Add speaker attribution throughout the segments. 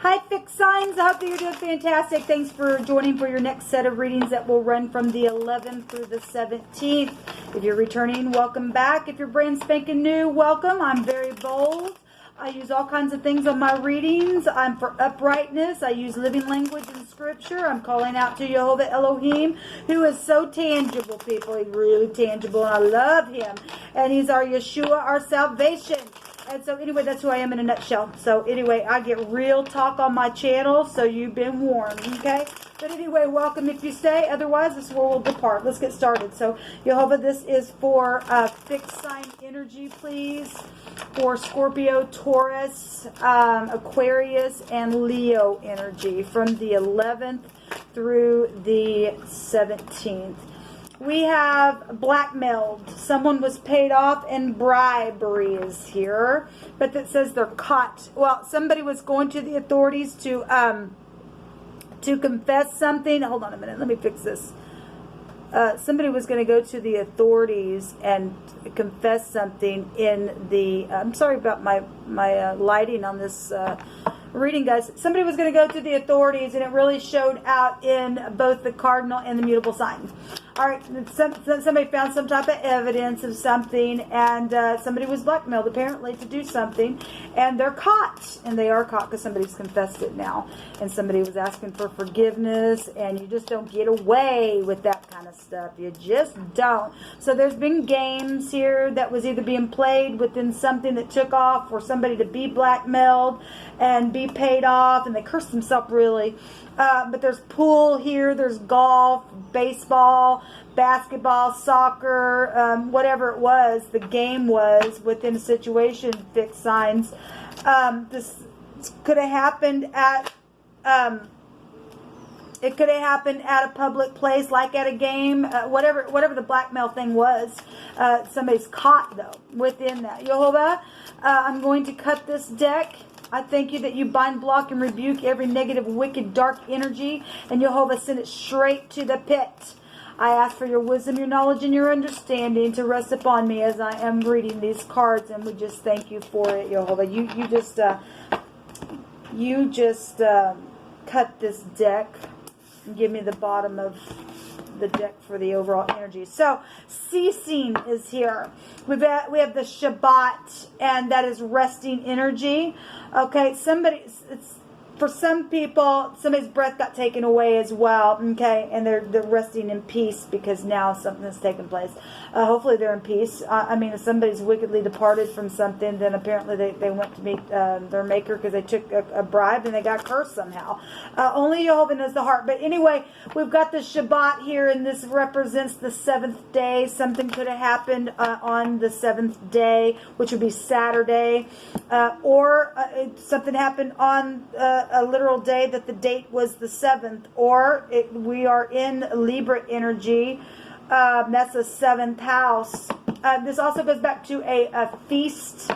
Speaker 1: Hi, fixed signs. I hope that you're doing fantastic. Thanks for joining for your next set of readings that will run from the 11th through the 17th. If you're returning, welcome back. If you're brand spanking new, welcome. I'm very bold. I use all kinds of things on my readings. I'm for uprightness. I use living language in scripture. I'm calling out to Jehovah Elohim, who is so tangible, people. He's really tangible, and I love him. And he's our Yeshua, our salvation. And so anyway, that's who I am in a nutshell. So anyway, I get real talk on my channel, so you've been warned, okay? But anyway, welcome if you stay. Otherwise, this is where we'll depart. Let's get started. So, Jehovah, this is for fixed sign energy, please. For Scorpio, Taurus, Aquarius, and Leo energy from the 11th through the 17th. We have blackmailed. Someone was paid off, and bribery is here. But that says they're caught. Well, somebody was going to the authorities to confess something. Hold on a minute. Let me fix this. Somebody was going to go to the authorities and confess something in the... I'm sorry about my lighting on this reading, guys. Somebody was going to go to the authorities, and it really showed out in both the cardinal and the mutable sign. All right, somebody found some type of evidence of something, and somebody was blackmailed apparently to do something, and they're caught, and they are caught because somebody's confessed it now, and somebody was asking for forgiveness, and you just don't get away with that kind of stuff. You just don't. So there's been games here that was either being played within something that took off for somebody to be blackmailed and be paid off, and they cursed themselves really. But there's pool here, there's golf, baseball, basketball, soccer, whatever it was, the game was within a situation, fixed signs. This could have happened at, it could have happened at a public place, like at a game, whatever the blackmail thing was. Somebody's caught, though, within that. Jehovah, I'm going to cut this deck. I thank you that you bind, block, and rebuke every negative, wicked, dark energy. And Jehovah, send it straight to the pit. I ask for your wisdom, your knowledge, and your understanding to rest upon me as I am reading these cards. And we just thank you for it, Jehovah. You just cut this deck and give me the bottom of the deck for the overall energy. So ceasing is here. We have the Shabbat, and that is resting energy. Okay, it's for some people, somebody's breath got taken away as well. Okay, and they're resting in peace because now something has taken place. Hopefully they're in peace. I mean, if somebody's wickedly departed from something, then apparently they went to meet their maker because they took a bribe and they got cursed somehow. Only Jehovah knows the heart. But anyway, we've got the Shabbat here, and this represents the 7th day. Something could have happened on the 7th day, which would be Saturday, or something happened on a literal day that the date was the 7th, or we are in Libra energy. That's the 7th house. This also goes back to a feast.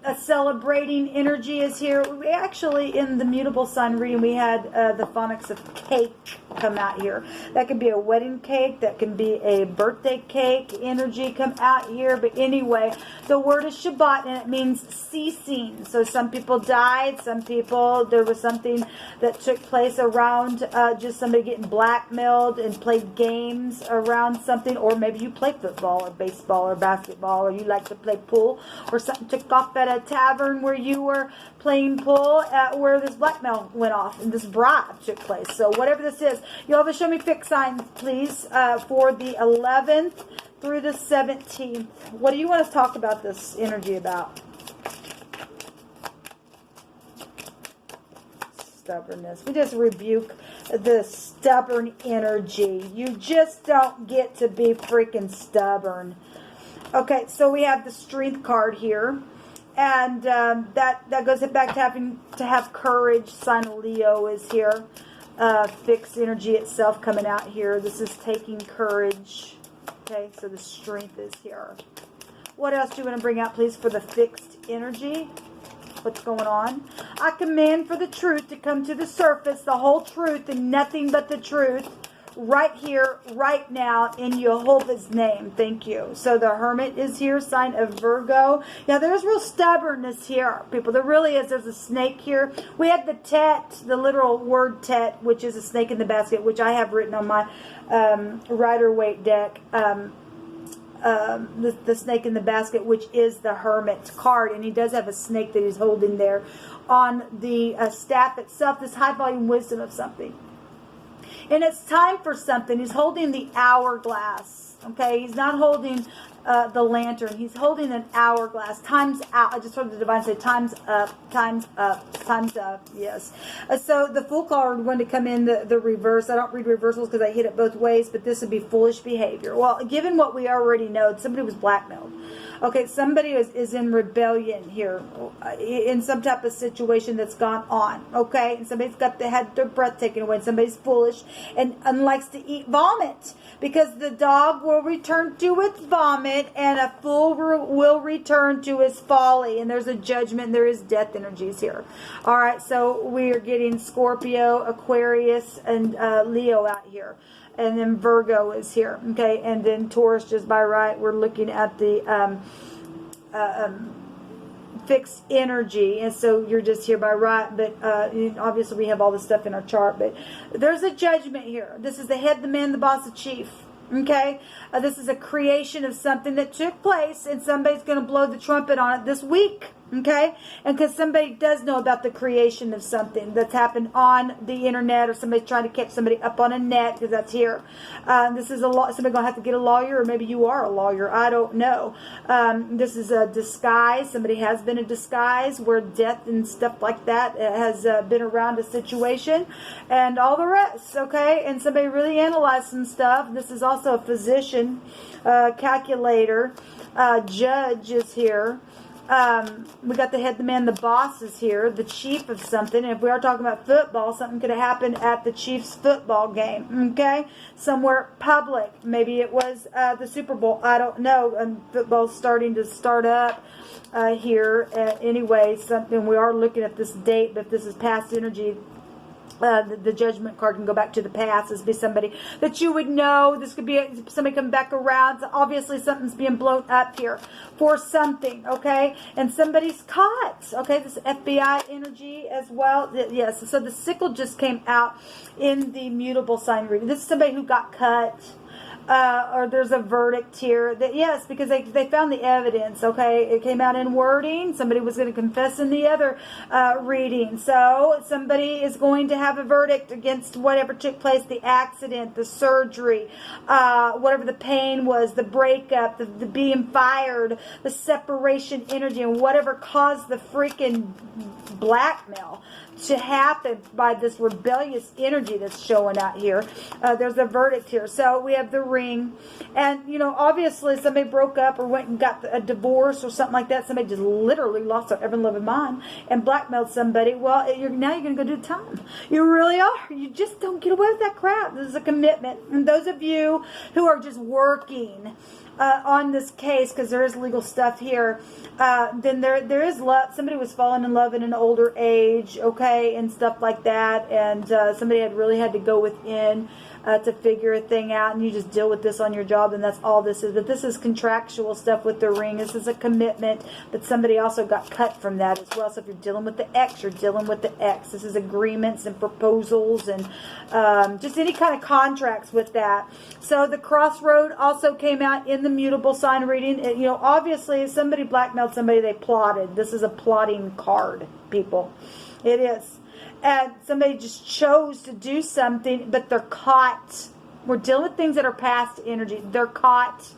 Speaker 1: A celebrating energy is here. We actually, in the mutable sign reading, we had the phonics of cake come out here. That could be a wedding cake. That can be a birthday cake energy come out here. But anyway, the word is Shabbat, and it means ceasing. So some people died. Some people, there was something that took place around just somebody getting blackmailed and played games around something. Or maybe you play football or baseball or basketball, or you like to play pool, or something took off at a tavern where you were playing pool, where this blackmail went off and this bribe took place. So whatever this is, you'll have to show me fixed signs, please, for the 11th through the 17th. What do you want us to talk about this energy about? Stubbornness. We just rebuke the stubborn energy. You just don't get to be freaking stubborn. Okay, so we have the Strength card here. And that goes back to having to have courage. Sign of Leo is here. Fixed energy itself coming out here. This is taking courage. Okay, so the Strength is here. What else do you want to bring out, please, for the fixed energy? What's going on? I command for the truth to come to the surface, the whole truth and nothing but the truth. right here, right now, in Jehovah's name. Thank you. So the Hermit is here, sign of Virgo. Now, there's real stubbornness here, people. There really is. There's a snake here. We had the Tet, the literal word Tet, which is a snake in the basket, which I have written on my Rider-Waite deck. The snake in the basket, which is the Hermit card, and he does have a snake that he's holding there on the staff itself, this high volume wisdom of something. And it's time for something. He's holding the hourglass. Okay, he's not holding the lantern. He's holding an hourglass. Time's out. I just heard the divine say, time's up, time's up, time's up. Yes. So the Fool card going to come in the reverse. I don't read reversals because I hit it both ways, but this would be foolish behavior. Well, given what we already know, somebody was blackmailed. Okay, somebody is in rebellion here, in some type of situation that's gone on. Okay, and somebody's had their breath taken away, and somebody's foolish and likes to eat vomit, because the dog will return to its vomit, and a fool will return to his folly. And there's a judgment. There is death energies here. All right, so we are getting Scorpio, Aquarius, and Leo out here. And then Virgo is here, okay? And then Taurus just by right. We're looking at the fixed energy. And so you're just here by right. But obviously we have all this stuff in our chart. But there's a judgment here. This is the head, the man, the boss, the chief. Okay? This is a creation of something that took place. And somebody's going to blow the trumpet on it this week. Okay? And because somebody does know about the creation of something that's happened on the internet, or somebody's trying to catch somebody up on a net, because that's here. This is somebody going to have to get a lawyer, or maybe you are a lawyer. I don't know. This is a disguise. Somebody has been a disguise where death and stuff like that has been around a situation, and all the rest. Okay? And somebody really analyzed some stuff. This is also a physician, calculator, judge is here. We got the head, the man, the boss is here, the chief of something. And if we are talking about football, something could have happened at the Chiefs football game, okay? Somewhere public. Maybe it was the Super Bowl. I don't know. And football's starting to start up here. Anyway, something we are looking at this date, but if this is past energy, the judgment card can go back to the past. This be somebody that you would know. This could be somebody coming back around. So obviously something's being blown up here for something, okay? And somebody's caught, okay? This FBI energy as well. Yes, so the sickle just came out in the mutable sign reading. This is somebody who got cut. Or there's a verdict here that, yes, because they found the evidence, okay? It came out in wording. Somebody was going to confess in the other reading. So somebody is going to have a verdict against whatever took place, the accident, the surgery, whatever the pain was, the breakup, the being fired, the separation energy, and whatever caused the freaking blackmail to happen by this rebellious energy that's showing out here. There's a verdict here. So we have the ring. And, you know, obviously somebody broke up or went and got a divorce or something like that. Somebody just literally lost their ever-loving mind and blackmailed somebody. Well, now you're going to go do time. You really are. You just don't get away with that crap. This is a commitment. And those of you who are just working on this case, because there is legal stuff here, then there is love. Somebody was falling in love in an older age, okay, and stuff like that, and somebody really had to go within to figure a thing out, and you just deal with this on your job, and that's all this is. But this is contractual stuff with the ring. This is a commitment, but somebody also got cut from that as well. So if you're dealing with the X, you're dealing with the X. This is agreements and proposals and just any kind of contracts with that. So the crossroad also came out in the mutable sign reading. You know, obviously, if somebody blackmailed somebody, they plotted. This is a plotting card, people. It is. And somebody just chose to do something, but they're caught. We're dealing with things that are past energy. They're caught.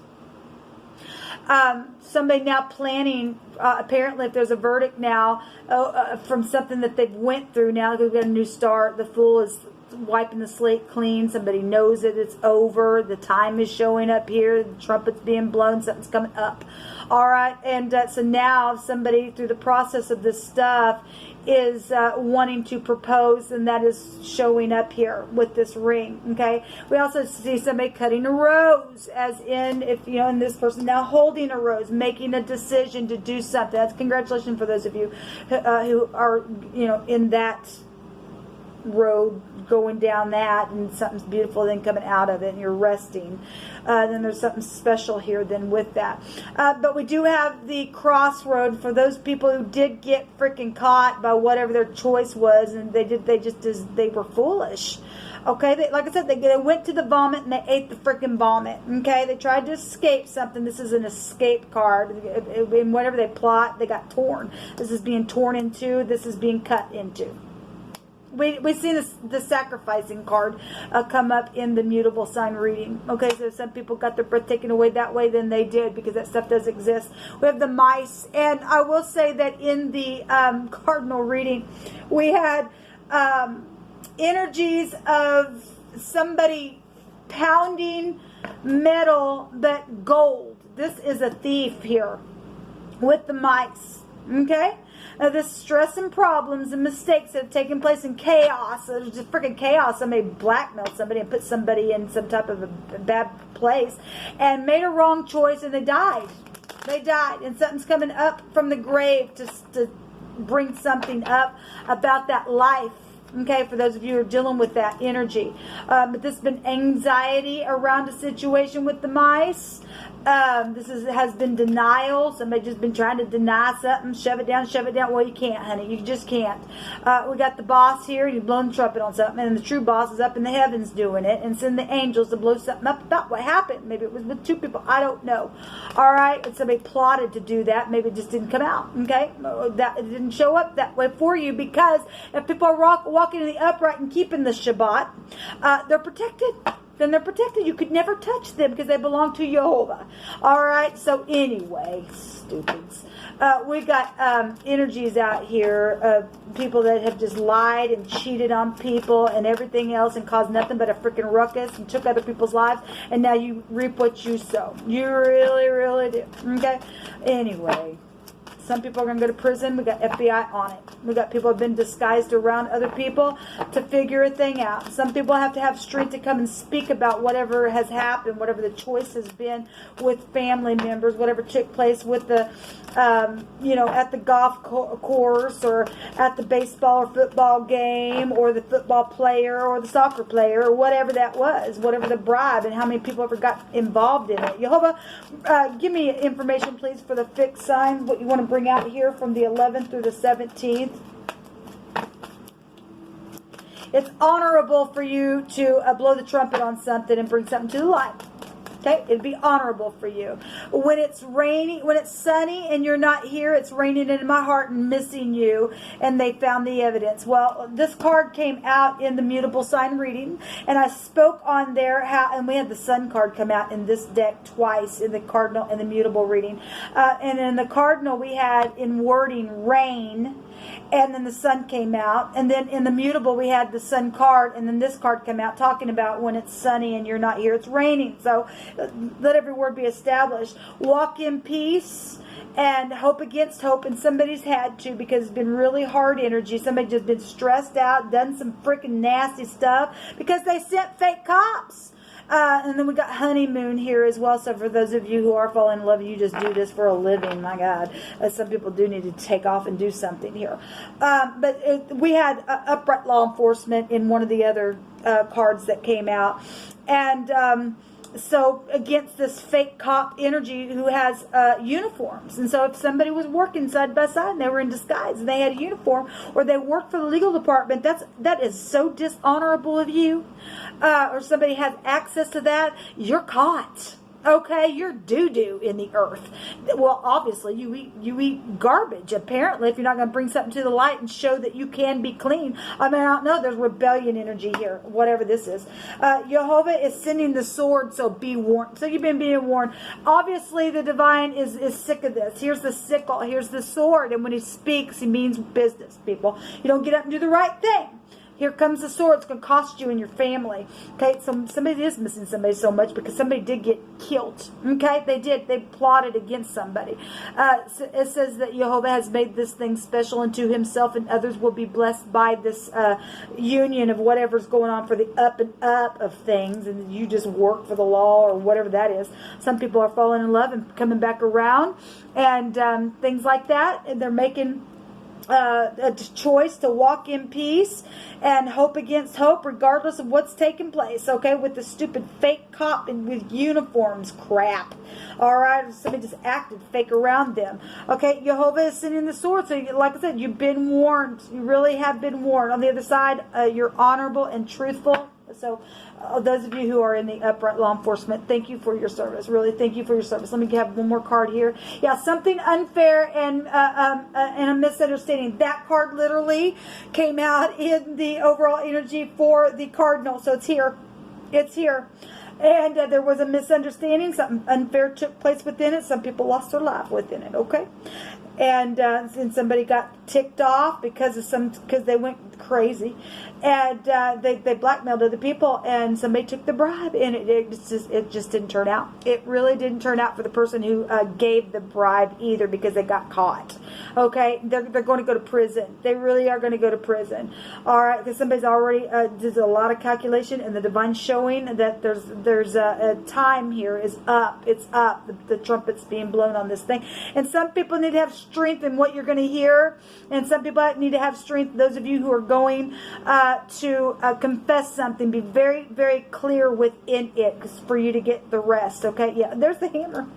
Speaker 1: Somebody now planning, apparently if there's a verdict now from something that they've went through now, they've got a new start. The Fool is wiping the slate clean. Somebody knows that it's over. The time is showing up here. The trumpet's being blown. Something's coming up. All right. And so now somebody, through the process of this stuff, is wanting to propose, and that is showing up here with this ring. Okay, we also see somebody cutting a rose, as in, if you know, and this person now holding a rose, making a decision to do something. That's congratulations for those of you who are, you know, in that road going down that, and something's beautiful then coming out of it, and you're resting. Then there's something special here then with that. But we do have the crossroad for those people who did get freaking caught by whatever their choice was, and they were foolish. Okay, like I said, they went to the vomit and they ate the freaking vomit. Okay, they tried to escape something. This is an escape card. And whatever they plot, they got torn. This is being torn into. This is being cut into. We've seen the sacrificing card come up in the mutable sign reading. Okay, so some people got their breath taken away that way, then they did, because that stuff does exist. We have the mice, and I will say that in the cardinal reading, we had energies of somebody pounding metal but gold. This is a thief here with the mice. Okay? Now, this stress and problems and mistakes that have taken place in chaos, there's just freaking chaos. Somebody blackmailed somebody and put somebody in some type of a bad place and made a wrong choice, and they died. They died, and something's coming up from the grave to bring something up about that life. Okay, for those of you who are dealing with that energy. But there's been anxiety around a situation with the mice. Has been denial. Somebody just been trying to deny something, shove it down. Well, you can't, honey. You just can't. We got the boss here, and he's blowing the trumpet on something, and the true boss is up in the heavens doing it, and send the angels to blow something up about what happened. Maybe it was with two people. I don't know. All right, and somebody plotted to do that. Maybe it just didn't come out. Okay, that it didn't show up that way for you, because if people are walking in the upright and keeping the Shabbat, they're protected. Then they're protected. You could never touch them because they belong to Jehovah. All right. So anyway, stupids. We've got energies out here of people that have just lied and cheated on people and everything else and caused nothing but a freaking ruckus and took other people's lives. And now you reap what you sow. You really, really do. Okay. Anyway. Some people are going to go to prison. We got FBI on it. We got people who have been disguised around other people to figure a thing out. Some people have to have strength to come and speak about whatever has happened, whatever the choice has been with family members, whatever took place with the, at the golf course or at the baseball or football game or the football player or the soccer player or whatever that was, whatever the bribe and how many people ever got involved in it. Jehovah, give me information, please, for the fixed signs, what you want to bring out here from the 11th through the 17th. It's honorable for you to blow the trumpet on something and bring something to the light. Okay, it'd be honorable for you. When it's rainy, when it's sunny and you're not here, it's raining in my heart and missing you, and they found the evidence. Well, this card came out in the mutable sign reading, and I spoke on there how, and we had the sun card come out in this deck twice, in the cardinal and the mutable reading. And in the cardinal, we had in wording rain, and then the sun came out, and then in the mutable we had the sun card, and then this card came out talking about when it's sunny and you're not here, it's raining. So let every word be established. Walk in peace and hope against hope, and somebody's had to, because it's been really hard energy. Somebody just been stressed out, done some freaking nasty stuff because they sent fake cops. And then we got honeymoon here as well. So for those of you who are falling in love, you just do this for a living. My God, some people do need to take off and do something here. We had upright law enforcement in one of the other cards that came out, and so against this fake cop energy who has uniforms. And so if somebody was working side by side and they were in disguise and they had a uniform, or they worked for the legal department, that is so dishonorable of you. Or somebody has access to that, you're caught. Okay, you're doo-doo in the earth. Well, obviously, you eat garbage, apparently, if you're not going to bring something to the light and show that you can be clean. I mean, I don't know. There's rebellion energy here, whatever this is. Jehovah is sending the sword, so be warned. So you've been being warned. Obviously, the divine is sick of this. Here's the sickle. Here's the sword. And when he speaks, he means business, people. You don't get up and do the right thing. Here comes the sword. It's going to cost you and your family. Okay, so somebody is missing somebody so much because somebody did get killed. Okay, they did. They plotted against somebody. So it says that Jehovah has made this thing special unto himself, and others will be blessed by this union of whatever's going on for the up and up of things, and you just work for the law or whatever that is. Some people are falling in love and coming back around, and things like that, and they're making a choice to walk in peace and hope against hope, regardless of what's taking place. Okay, with the stupid fake cop and with uniforms crap. All right, somebody just acted fake around them. Okay, Jehovah is sending the sword. So, like I said, you've been warned. You really have been warned. On the other side, you're honorable and truthful. So, those of you who are in the upright law enforcement, thank you for your service. Really, thank you for your service. Let me have one more card here. Yeah, something unfair and a misunderstanding. That card literally came out in the overall energy for the cardinal. So it's here. It's here. And there was a misunderstanding. Something unfair took place within it. Some people lost their life within it. Okay. And somebody got ticked off because they went crazy, and they blackmailed other people, and somebody took the bribe, and it just didn't turn out. It really didn't turn out for the person who gave the bribe either, because they got caught. Okay, they're going to go to prison. They really are going to go to prison. All right, because somebody's already did a lot of calculation, and the divine showing that there's a time here is up. It's up. The trumpet's being blown on this thing, and some people need to have strength in what you're going to hear, and some people need to have strength. Those of you who are going to confess something, be very, very clear within it for you to get the rest. Okay, yeah, there's the hammer.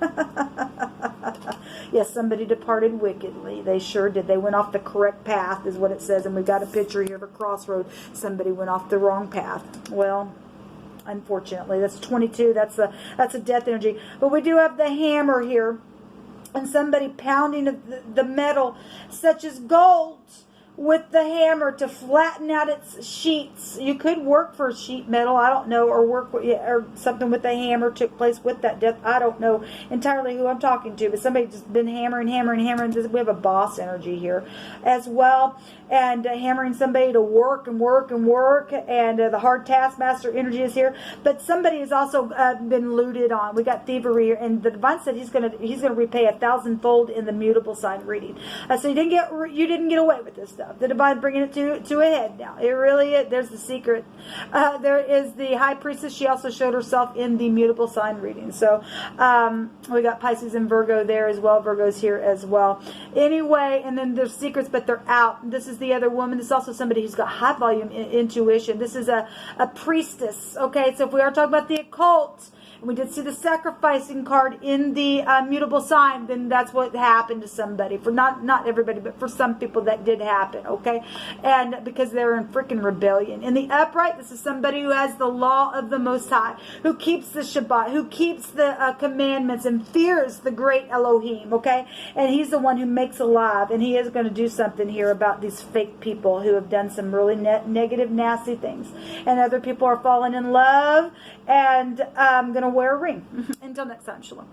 Speaker 1: Yes, somebody departed wickedly. They sure did. They went off the correct path, is what it says, and we got a picture here of a crossroad. Somebody went off the wrong path. Well, unfortunately, that's 22. That's a death energy. But we do have the hammer here, and somebody pounding the metal, such as gold, with the hammer to flatten out its sheets. You could work for sheet metal, I don't know, or work with, or something with the hammer took place with that death. I don't know entirely who I'm talking to, but somebody just been hammering. We have a boss energy here as well, and hammering somebody to work and work and work, and the hard taskmaster energy is here. But somebody has also been looted on. We got thievery here, and the divine said he's gonna repay 1,000-fold in the mutable sign reading. So you didn't get away with this stuff. The divine bringing it to a head now. It really is. There's the secret. There is the high priestess. She also showed herself in the mutable sign reading. So we got Pisces and Virgo there as well. Virgo's here as well. Anyway, and then there's secrets, but they're out. This is the other woman. This is also somebody who's got high volume intuition. This is a priestess. Okay, so if we are talking about the occult, and we did see the sacrificing card in the mutable sign, then that's what happened to somebody. For not everybody, but for some people that did happen, okay? And because they're in freaking rebellion. In the upright, this is somebody who has the law of the Most High, who keeps the Shabbat, who keeps the commandments and fears the great Elohim, okay? And he's the one who makes alive, and he is going to do something here about these fake people who have done some really negative, nasty things. And other people are falling in love, and I'm going to wear a ring. Until next time, shalom.